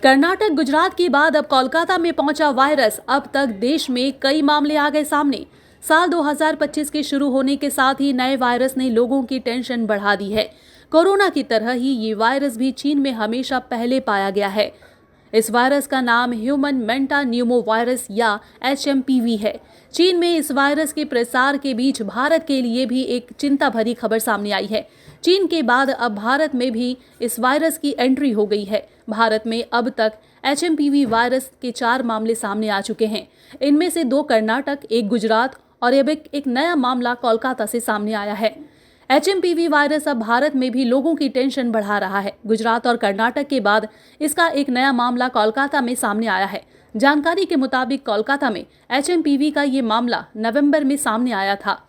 कर्नाटक, गुजरात के बाद अब कोलकाता में पहुंचा वायरस। अब तक देश में कई मामले आ गए सामने। साल 2025 के शुरू होने के साथ ही नए वायरस ने लोगों की टेंशन बढ़ा दी है। कोरोना की तरह ही ये वायरस भी चीन में हमेशा पहले पाया गया है। इस वायरस का नाम ह्यूमन मेंटा न्यूमो वायरस या HMPV है। चीन में इस वायरस के प्रसार के बीच भारत के लिए भी एक चिंता भरी खबर सामने आई है। चीन के बाद अब भारत में भी इस वायरस की एंट्री हो गई है। भारत में अब तक HMPV वायरस के 4 मामले सामने आ चुके हैं। इनमें से 2 कर्नाटक, 1 गुजरात और अब एक नया मामला कोलकाता से सामने आया है। HMPV वायरस अब भारत में भी लोगों की टेंशन बढ़ा रहा है। गुजरात और कर्नाटक के बाद इसका एक नया मामला कोलकाता में सामने आया है। जानकारी के मुताबिक कोलकाता में HMPV का ये मामला नवंबर में सामने आया था।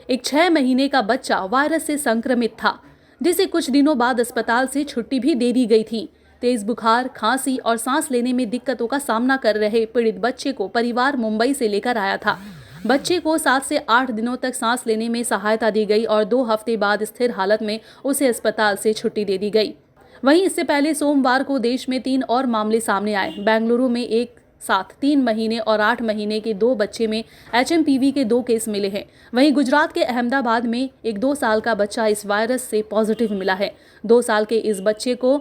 एक 6 महीने का बच्चा वायरस से संक्रमित था, जिसे कुछ दिनों बाद अस्पताल से छुट्टी भी दे दी गई थी। तेज बुखार, खांसी और सांस लेने में दिक्कतों का सामना कर रहे पीड़ित बच्चे को परिवार मुंबई से लेकर आया था। बच्चे को 7 से 8 दिनों तक सांस लेने में सहायता दी गई और 2 हफ्ते बाद स्थिर हालत में उसे अस्पताल से छुट्टी दे दी गई। वहीं इससे पहले सोमवार को देश में 3 और मामले सामने आए। बेंगलुरु में एक साथ 3 महीने और 8 महीने के 2 बच्चे में HMPV के 2 केस मिले हैं। वहीं गुजरात के अहमदाबाद में एक 2 साल का बच्चा इस वायरस से पॉजिटिव मिला है। 2 साल के इस बच्चे को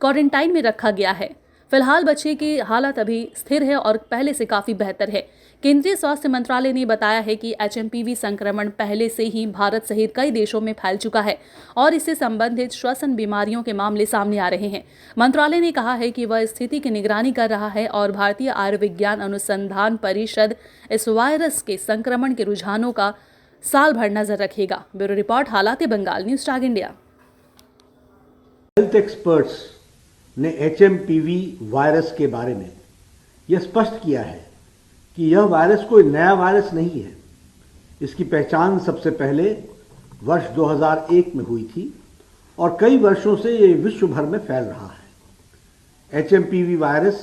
क्वारंटाइन में रखा गया है। फिलहाल बच्चे की हालत अभी स्थिर है और पहले से काफी बेहतर है। केंद्रीय स्वास्थ्य मंत्रालय ने बताया है कि HMPV संक्रमण पहले से ही भारत सहित कई देशों में फैल चुका है और इससे संबंधित श्वसन बीमारियों के मामले सामने आ रहे हैं। मंत्रालय ने कहा है कि वह स्थिति की निगरानी कर रहा है और भारतीय आयुर्विज्ञान अनुसंधान परिषद इस वायरस के संक्रमण के रुझानों का साल भर नजर रखेगा। ब्यूरो रिपोर्ट, हालात Bengal, news tag India. Health experts ने HMPV वायरस के बारे में यह स्पष्ट किया है कि यह वायरस कोई नया वायरस नहीं है। इसकी पहचान सबसे पहले वर्ष 2001 में हुई थी और कई वर्षों से यह विश्व भर में फैल रहा है। HMPV वायरस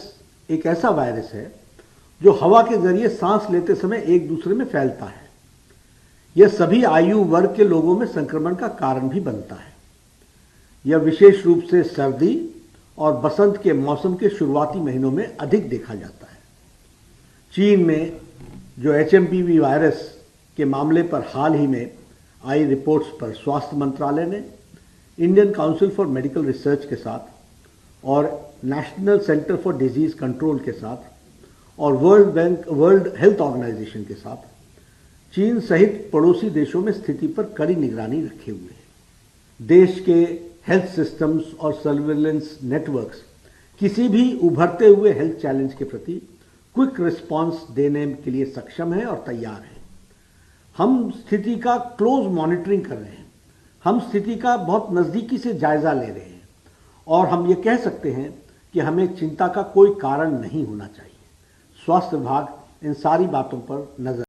एक ऐसा वायरस है जो हवा के जरिए सांस लेते समय एक दूसरे में फैलता है। यह सभी आयु वर्ग के लोगों में संक्रमण का कारण भी बनता है। यह विशेष रूप से सर्दी और बसंत के मौसम के शुरुआती महीनों में अधिक देखा जाता है। चीन में जो HMPV वायरस के मामले पर हाल ही में आई रिपोर्ट्स पर स्वास्थ्य मंत्रालय ने Indian council for medical research के साथ और national centre for disease control के साथ और वर्ल्ड हेल्थ ऑर्गेनाइजेशन के साथ चीन सहित पड़ोसी देशों में स्थिति पर कड़ी निगरानी रखे हुए है। देश के हेल्थ सिस्टम्स और सर्विलेंस नेटवर्क्स किसी भी उभरते हुए हेल्थ चैलेंज के प्रति क्विक रिस्पांस देने के लिए सक्षम है और तैयार है। हम स्थिति का क्लोज मॉनिटरिंग कर रहे हैं। हम स्थिति का बहुत नजदीकी से जायजा ले रहे हैं और हम ये कह सकते हैं कि हमें चिंता का कोई कारण नहीं होना चाहिए। स्वास्थ्य विभाग इन सारी बातों पर नजर